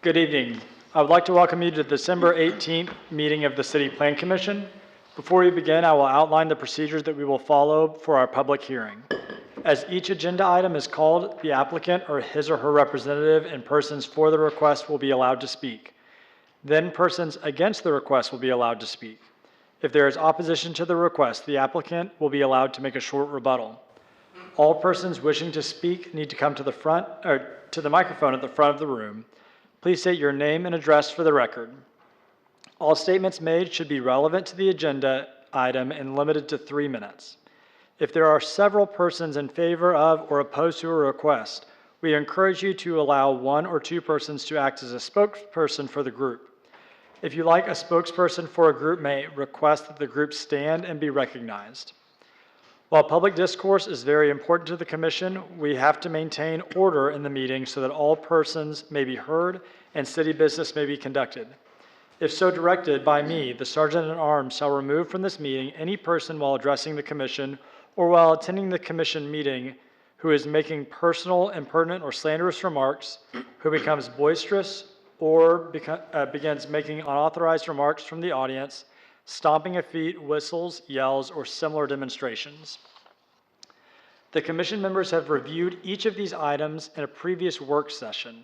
Good evening. I would like to welcome you to the December 18th meeting of the City Plan Commission. Before we begin, I will outline the procedures that we will follow for our public hearing. As each agenda item is called, the applicant or his or her representative and persons for the request will be allowed to speak. Then persons against the request will be allowed to speak. If there is opposition to the request, the applicant will be allowed to make a short rebuttal. All persons wishing to speak need to come to the front or to the microphone at the front of the room. Please state your name and address for the record. All statements made should be relevant to the agenda item and limited to 3 minutes. If there are several persons in favor of or opposed to a request, we encourage you to allow 1 or 2 persons to act as a spokesperson for the group. If you like a spokesperson for a group, may request that the group stand and be recognized. While public discourse is very important to the Commission, we have to maintain order in the meeting so that all persons may be heard and city business may be conducted. If so directed by me, the Sergeant at Arms shall remove from this meeting any person while addressing the Commission or while attending the Commission meeting who is making personal, impertinent, or slanderous remarks, who becomes boisterous or begins making unauthorized remarks from the audience, stomping of feet, whistles, yells, or similar demonstrations. The Commission members have reviewed each of these items in a previous work session.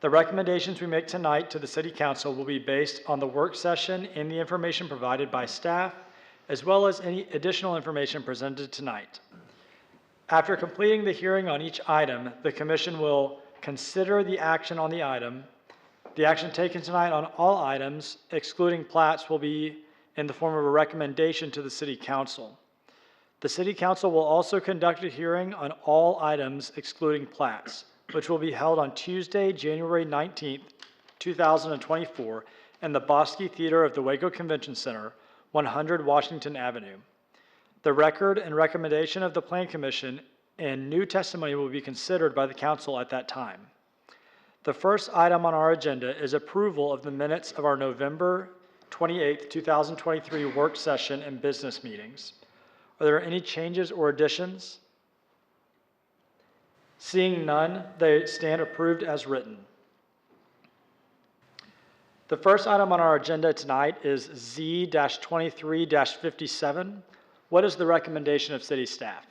The recommendations we make tonight to the City Council will be based on the work session and the information provided by staff, as well as any additional information presented tonight. After completing the hearing on each item, the Commission will consider the action on the item. The action taken tonight on all items, excluding plats, will be in the form of a recommendation to the City Council. The City Council will also conduct a hearing on all items excluding plats, which will be held on Tuesday, January 19th, 2024, in the Bosque Theater of the Waco Convention Center, 100 Washington Avenue. The record and recommendation of the Plan Commission and new testimony will be considered by the Council at that time. The first item on our agenda is approval of the minutes of our November 28th, 2023 work session and business meetings. Are there any changes or additions? Seeing none, they stand approved as written. The first item on our agenda tonight is Z-23-57. What is the recommendation of city staff?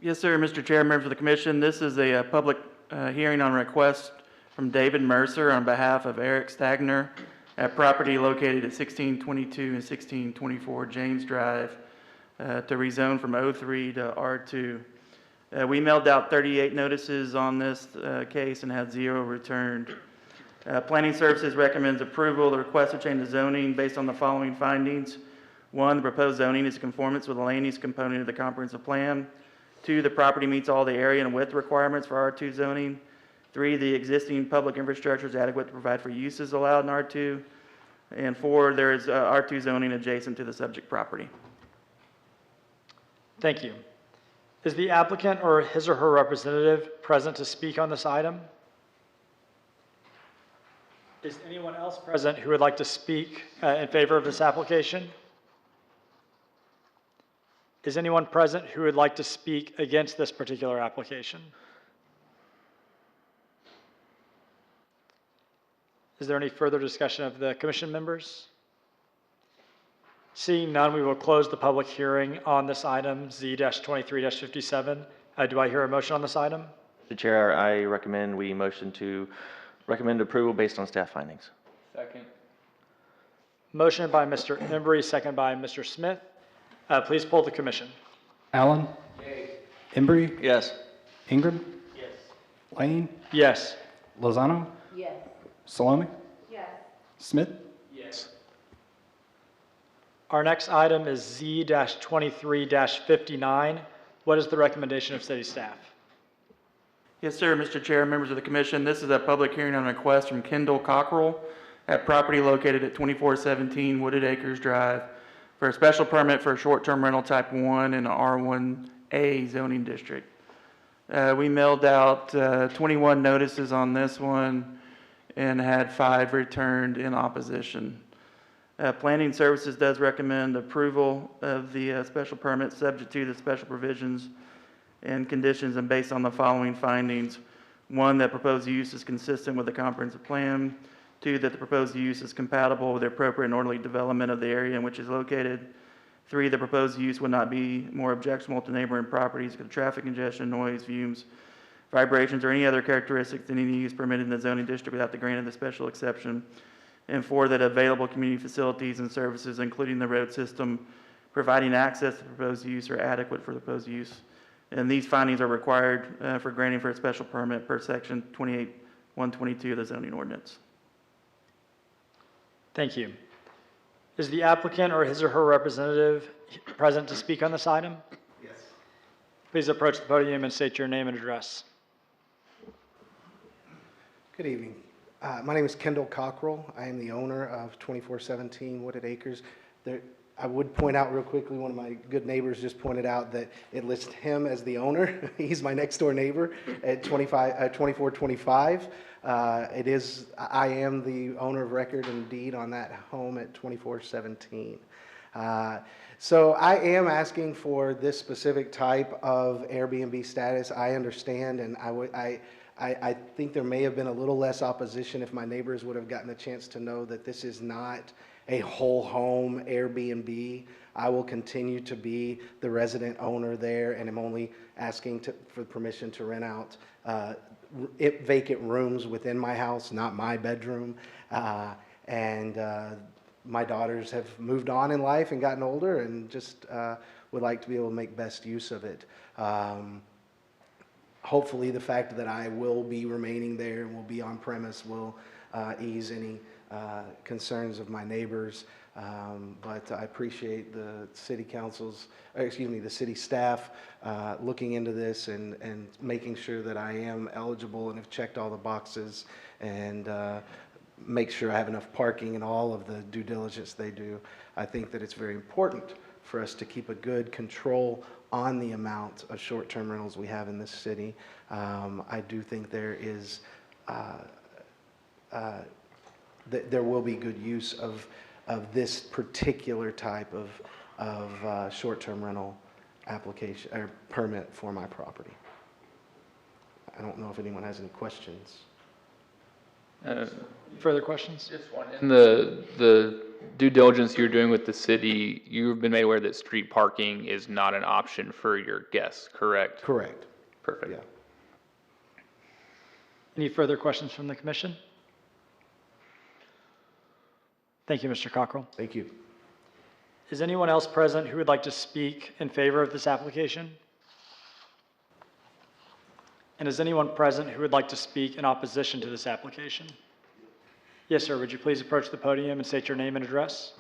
Yes, sir, Mr. Chair, members of the Commission. This is a public hearing on request from David Mercer on behalf of Eric Stagner at property located at 1622 and 1624 James Drive to rezone from O3 to R2. We mailed out 38 notices on this case and had 0 returned. Planning Services recommends approval of the request to change the zoning based on the following findings. 1, the proposed zoning is in conformance with the land use component of the comprehensive plan. 2, the property meets all the area and width requirements for R2 zoning. 3, the existing public infrastructure is adequate to provide for uses allowed in R2. And 4, there is R2 zoning adjacent to the subject property. Thank you. Is the applicant or his or her representative present to speak on this item? Is anyone else present who would like to speak in favor of this application? Is anyone present who would like to speak against this particular application? Is there any further discussion of the Commission members? Seeing none, we will close the public hearing on this item, Z-23-57. Do I hear a motion on this item? Mr. Chair, I recommend we motion to recommend approval based on staff findings. Second. Motion by Mr. Embry, second by Mr. Smith. Please poll the Commission. Allen? Yay. Embry? Yes. Ingram? Yes. Lane? Yes. Lozano? Yes. Salome? Yes. Smith? Yes. Our next item is Z-23-59. What is the recommendation of city staff? Yes, sir, Mr. Chair, members of the Commission. This is a public hearing on a request from Kendall Cockrell at property located at 2417 Wooded Acres Drive for a special permit for a short-term rental type 1 in the R1A zoning district. We mailed out 21 notices on this one and had 5 returned in opposition. Planning Services does recommend approval of the special permit subject to the special provisions and conditions and based on the following findings. One, that proposed use is consistent with the comprehensive plan. Two, that the proposed use is compatible with the appropriate and orderly development of the area in which it's located. Three, the proposed use would not be more objectionable to neighboring properties because of traffic congestion, noise, fumes, vibrations, or any other characteristics than any use permitted in the zoning district without the grant of the special exception. And four, that available community facilities and services, including the road system, providing access to proposed use are adequate for the proposed use. And these findings are required for granting for a special permit per section 28-122 of the zoning ordinance. Thank you. Is the applicant or his or her representative present to speak on this item? Yes. Please approach the podium and state your name and address. Good evening. My name is Kendall Cockrell. I am the owner of 2417 Wooded Acres. I would point out real quickly, one of my good neighbors just pointed out that it lists him as the owner. He's my next door neighbor at 2425. I am the owner of record and deed on that home at 2417. So I am asking for this specific type of Airbnb status. I understand, and I think there may have been a little less opposition if my neighbors would have gotten a chance to know that this is not a whole home Airbnb. I will continue to be the resident owner there, and I'm only asking for permission to rent out vacant rooms within my house, not my bedroom. My daughters have moved on in life and gotten older, and just would like to be able to make best use of it. Hopefully the fact that I will be remaining there and will be on premise will ease any concerns of my neighbors. But I appreciate the city the city staff looking into this and making sure that I am eligible and have checked all the boxes, and make sure I have enough parking and all of the due diligence they do. I think that it's very important for us to keep a good control on the amount of short-term rentals we have in this city. I do think there is there will be good use of this particular type of short-term rental application or permit for my property. I don't know if anyone has any questions. Further questions? Just one. In the due diligence you're doing with the city, you've been made aware that street parking is not an option for your guests, correct? Correct. Perfect. Yeah. Any further questions from the commission? Thank you, Mr. Cockrell. Thank you. Is anyone else present who would like to speak in favor of this application? And is anyone present who would like to speak in opposition to this application? Yes, sir. Would you please approach the podium and state your name and address?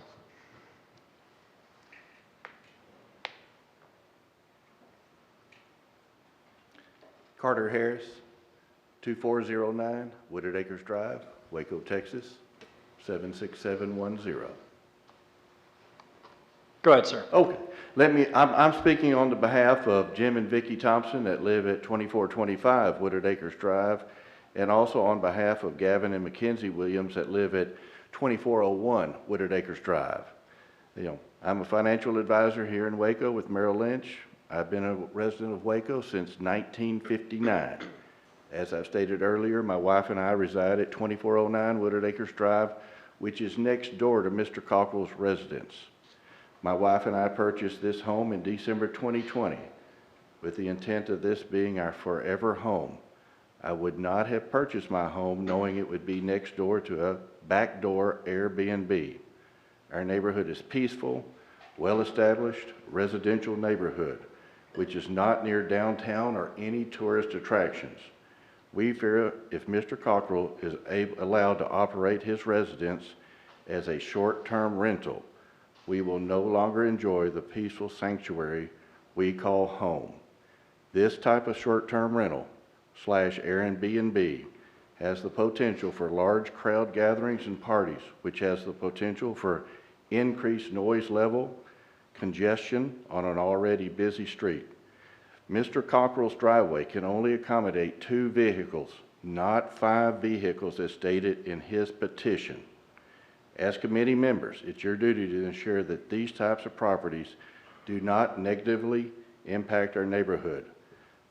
Carter Harris, 2409 Wooded Acres Drive, Waco, Texas, 76710. Go ahead, sir. Okay, I'm speaking on the behalf of Jim and Vicki Thompson that live at 2425 Wooded Acres Drive, and also on behalf of Gavin and Mackenzie Williams that live at 2401 Wooded Acres Drive. I'm a financial advisor here in Waco with Merrill Lynch. I've been a resident of Waco since 1959. As I've stated earlier, my wife and I reside at 2409 Wooded Acres Drive, which is next door to Mr. Cockrell's residence. My wife and I purchased this home in December 2020 with the intent of this being our forever home. I would not have purchased my home knowing it would be next door to a backdoor Airbnb. Our neighborhood is peaceful, well-established residential neighborhood, which is not near downtown or any tourist attractions. We fear if Mr. Cockrell is allowed to operate his residence as a short-term rental, we will no longer enjoy the peaceful sanctuary we call home. This type of short-term rental / Airbnb has the potential for large crowd gatherings and parties, which has the potential for increased noise level, congestion on an already busy street. Mr. Cockrell's driveway can only accommodate 2 vehicles, not 5 vehicles as stated in his petition. As committee members, it's your duty to ensure that these types of properties do not negatively impact our neighborhood.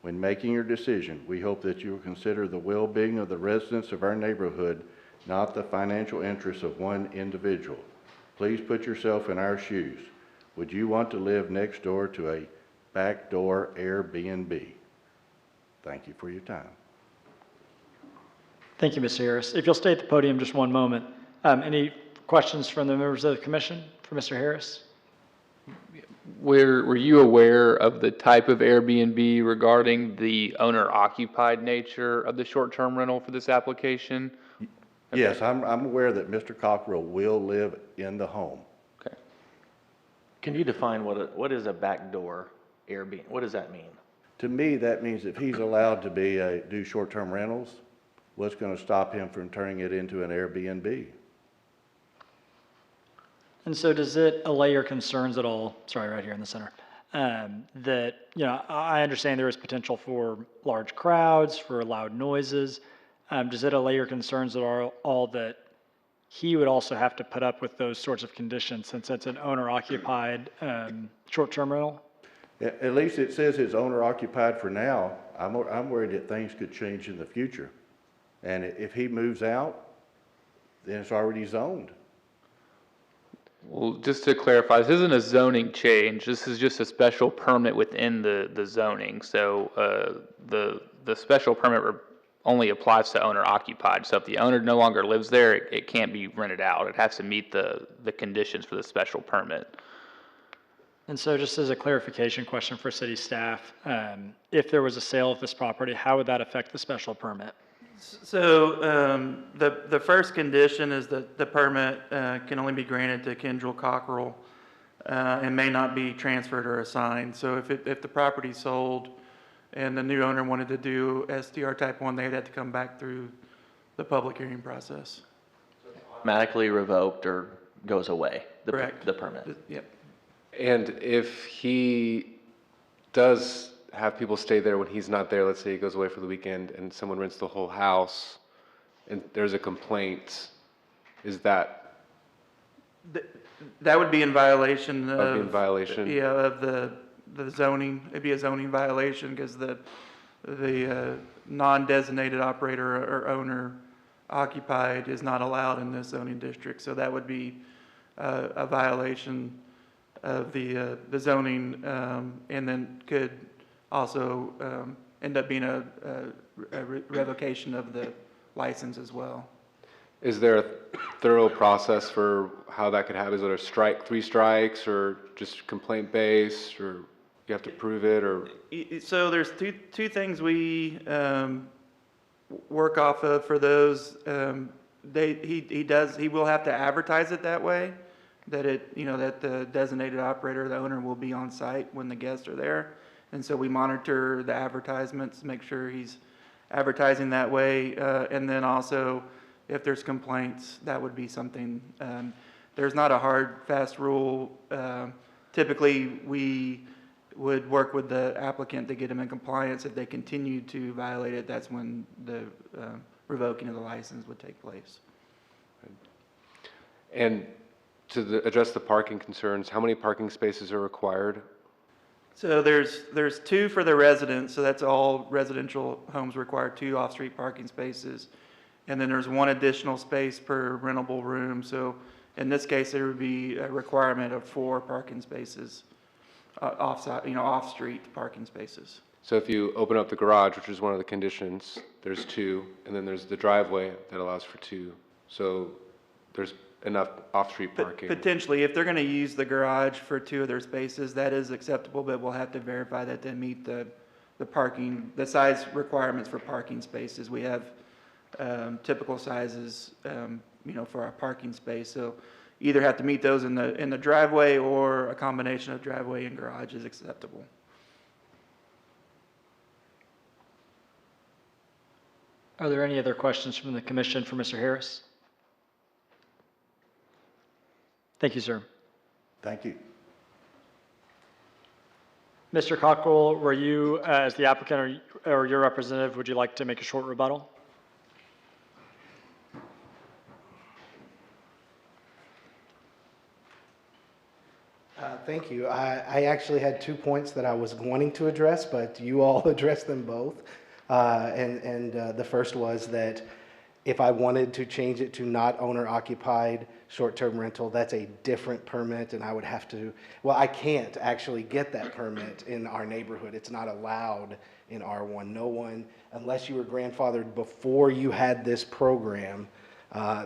When making your decision, we hope that you will consider the well-being of the residents of our neighborhood, not the financial interests of one individual. Please put yourself in our shoes. Would you want to live next door to a backdoor Airbnb? Thank you for your time. Thank you, Mr. Harris. If you'll stay at the podium just one moment. Any questions from the members of the commission for Mr. Harris? Were you aware of the type of Airbnb regarding the owner-occupied nature of the short-term rental for this application? Yes, I'm aware that Mr. Cockrell will live in the home. Okay. Can you define what is a backdoor Airbnb? What does that mean? To me, that means if he's allowed to do short-term rentals, what's going to stop him from turning it into an Airbnb? And so does it allay your concerns at all, sorry, right here in the center, that, I understand there is potential for large crowds, for loud noises. Does it allay your concerns at all that he would also have to put up with those sorts of conditions since it's an owner-occupied short-term rental? At least it says it's owner occupied for now. I'm worried that things could change in the future. And if he moves out, then it's already zoned. Well, just to clarify, this isn't a zoning change. This is just a special permit within the zoning. So the special permit only applies to owner occupied. So if the owner no longer lives there, it can't be rented out. It has to meet the conditions for the special permit. And so just as a clarification question for city staff, if there was a sale of this property, how would that affect the special permit? So the first condition is that the permit can only be granted to Kendall Cockrell and may not be transferred or assigned. So if the property's sold and the new owner wanted to do STR type 1, they'd have to come back through the public hearing process. Automatically revoked or goes away, Correct. the permit? Yep. And if he does have people stay there when he's not there, let's say he goes away for the weekend and someone rents the whole house and there's a complaint, is that That would be in violation of. That'd be in violation? Yeah, of the zoning. It'd be a zoning violation because the non-designated operator or owner occupied is not allowed in this zoning district. So that would be a violation of the zoning, and then could also end up being a revocation of the license as well. is there a thorough process for how that could happen? Is there a 3 strikes, or just complaint based, or you have to prove it, or? So there's two things we work off of for those. He will have to advertise it that way, that that the designated operator, the owner, will be on site when the guests are there. And so we monitor the advertisements, make sure he's advertising that way. And then also, if there's complaints, that would be something. There's not a hard, fast rule. Typically, we would work with the applicant to get them in compliance. If they continue to violate it, that's when the revoking of the license would take place. And to address the parking concerns, how many parking spaces are required? So there's 2 for the residents, so that's all residential homes require 2 off-street parking spaces. And then there's 1 additional space per rentable room. So in this case, there would be a requirement of 4 parking spaces, off-street parking spaces. So if you open up the garage, which is one of the conditions, there's 2, and then there's the driveway that allows for 2. So there's enough off-street parking. Potentially, if they're going to use the garage for 2 of their spaces, that is acceptable, but we'll have to verify that they meet the parking, the size requirements for parking spaces. We have typical sizes, for our parking space. So either have to meet those in the driveway, or a combination of driveway and garage is acceptable. Are there any other questions from the commission for Mr. Harris? Thank you, sir. Thank you. Mr. Cockrell, were you, as the applicant or your representative, would you like to make a short rebuttal? Thank you. I actually had 2 points that I was wanting to address, but you all addressed them both. The first was that if I wanted to change it to not owner-occupied short-term rental, that's a different permit, and I would have to, well, I can't actually get that permit in our neighborhood. It's not allowed in R1. No one, unless you were grandfathered before you had this program,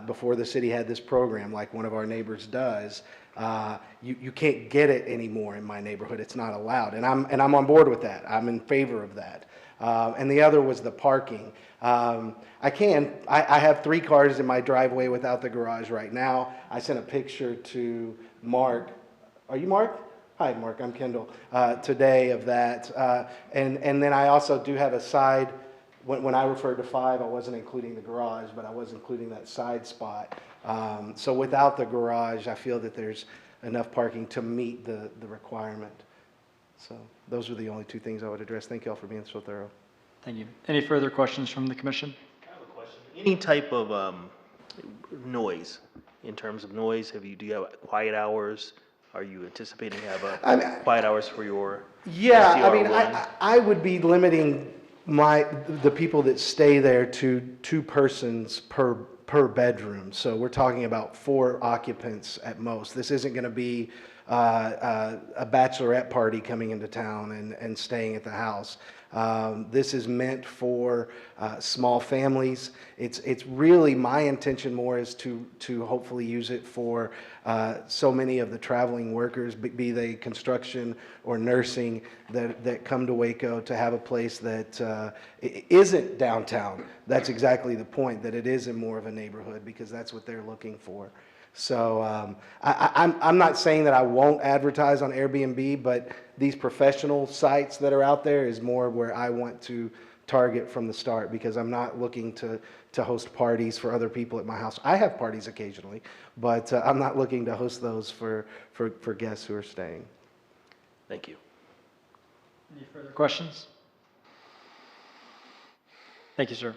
before the city had this program, like one of our neighbors does, you can't get it anymore in my neighborhood. It's not allowed, and I'm on board with that. I'm in favor of that. And the other was the parking. I have 3 cars in my driveway without the garage right now. I sent a picture to Mark. Are you Mark? Hi, Mark, I'm Kendall, today of that. And then I also do have a side, when I referred to 5, I wasn't including the garage, but I was including that side spot. So without the garage, I feel that there's enough parking to meet the requirement. So those are the only 2 things I would address. Thank you all for being so thorough. Thank you. Any further questions from the commission? Any type of noise, in terms of noise, do you have quiet hours? Are you anticipating to have quiet hours for your Yeah, I mean, STR1? I would be limiting the people that stay there to 2 persons per bedroom. So we're talking about 4 occupants at most. This isn't going to be a bachelorette party coming into town and staying at the house. This is meant for small families. It's really, my intention more is to hopefully use it for so many of the traveling workers, be they construction or nursing, that come to Waco, to have a place that isn't downtown. That's exactly the point, that it is in more of a neighborhood, because that's what they're looking for. So I'm not saying that I won't advertise on Airbnb, but these professional sites that are out there is more where I want to target from the start, because I'm not looking to host parties for other people at my house. I have parties occasionally, but I'm not looking to host those for guests who are staying. Thank you. Any further questions? Thank you, sir.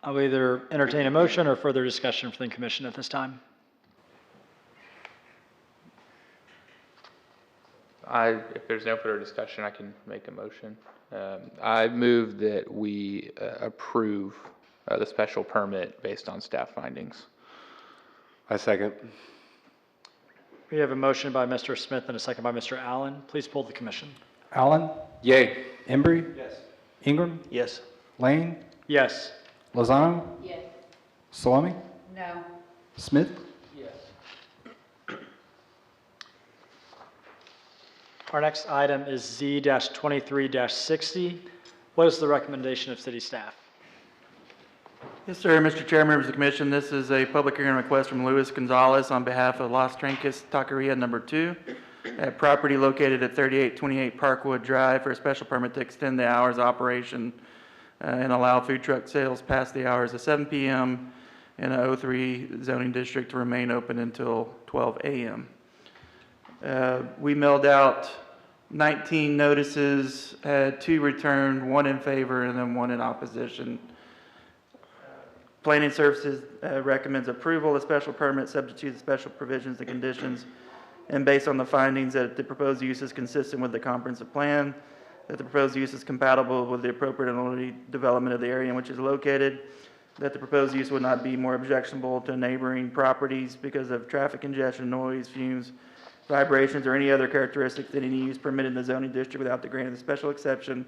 I will either entertain a motion or further discussion from the commission at this time. If there's no further discussion, I can make a motion. I move that we approve the special permit based on staff findings. I second. We have a motion by Mr. Smith and a second by Mr. Allen. Please poll the commission. Allen, Yay. Embry? Yes. Ingram? Yes. Lane? Yes. Lozano? Yes. Salami? No. Smith? Our next item is Z-23-60. What is the recommendation of city staff? Yes, sir, Mr. Chair, members of the commission, this is a public hearing request from Luis Gonzalez on behalf of Las Trancas Taqueria Number 2, at property located at 3828 Parkwood Drive, for a special permit to extend the hours of operation and allow food truck sales past the hours of 7 p.m. in a 03 zoning district to remain open until 12 a.m. We mailed out 19 notices, had 2 returned, 1 in favor, and then 1 in opposition. Planning Services recommends approval of special permit subject to the special provisions and conditions, and based on the findings that the proposed use is consistent with the comprehensive plan, that the proposed use is compatible with the appropriate and orderly development of the area in which it is located, that the proposed use would not be more objectionable to neighboring properties because of traffic congestion, noise, fumes, vibrations, or any other characteristics that any use permitted in the zoning district without the grant of the special exception,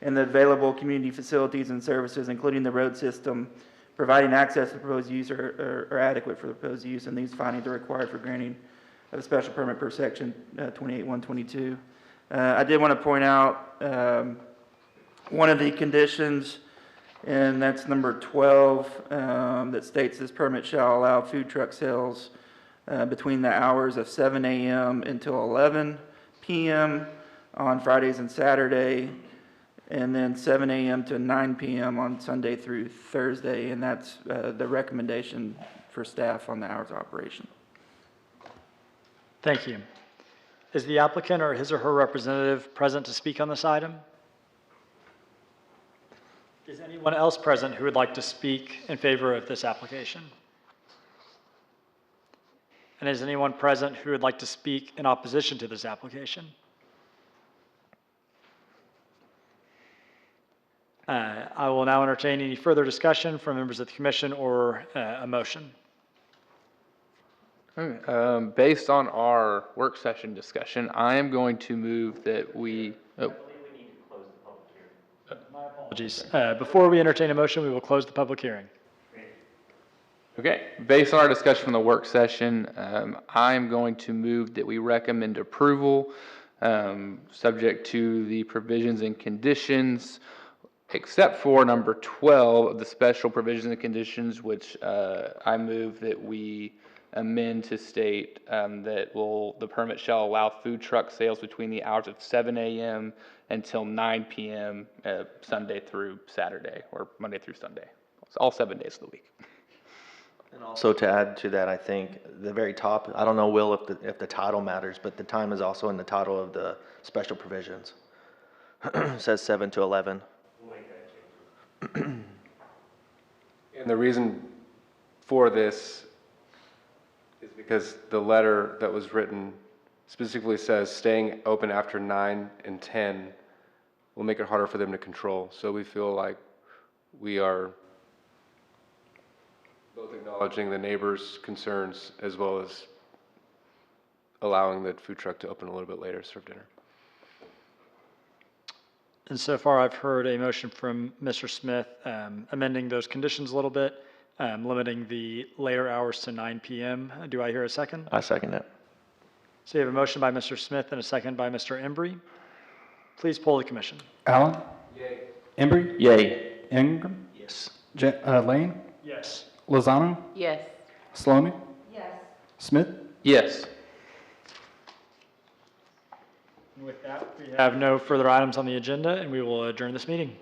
and the available community facilities and services, including the road system, providing access to the proposed use are adequate for the proposed use, and these findings are required for granting of a special permit per section 28.122. I did want to point out one of the conditions, and that's number 12, that states this permit shall allow food truck sales between the hours of 7 a.m. until 11 p.m. on Fridays and Saturday, and then 7 a.m. to 9 p.m. on Sunday through Thursday, and that's the recommendation for staff on the hours of operation. Thank you. Is the applicant or his or her representative present to speak on this item? Is anyone else present who would like to speak in favor of this application? And is anyone present who would like to speak in opposition to this application? I will now entertain any further discussion from members of the commission or a motion. Okay, based on our work session discussion, I am going to move that we, Apologies. Before we entertain a motion, we will close the public hearing. okay, based on our discussion from the work session, I'm going to move that we recommend approval, subject to the provisions and conditions, except for number 12 of the special provisions and conditions, which I move that we amend to state that the permit shall allow food truck sales between the hours of 7 a.m. until 9 p.m. Sunday through Saturday, or Monday through Sunday. It's all 7 days of the week. And also to add to that, I think the very top, I don't know, Will, if the title matters, but the time is also in the title of the special provisions. It says 7 to 11. And the reason for this is because the letter that was written specifically says staying open after 9 and 10 will make it harder for them to control. So we feel like we are both acknowledging the neighbors' concerns as well as allowing the food truck to open a little bit later to serve dinner. And so far, I've heard a motion from Mr. Smith amending those conditions a little bit, limiting the later hours to 9 p.m. Do I hear a second? I second it. So you have a motion by Mr. Smith and a second by Mr. Embry. Please poll the commission. Allen? Yay. Embry? Yay. Ingram? Yes. Lane? Yes. Lozano? Yes. Salome? Yes. Smith? Yes. And with that, we have no further items on the agenda, and we will adjourn this meeting.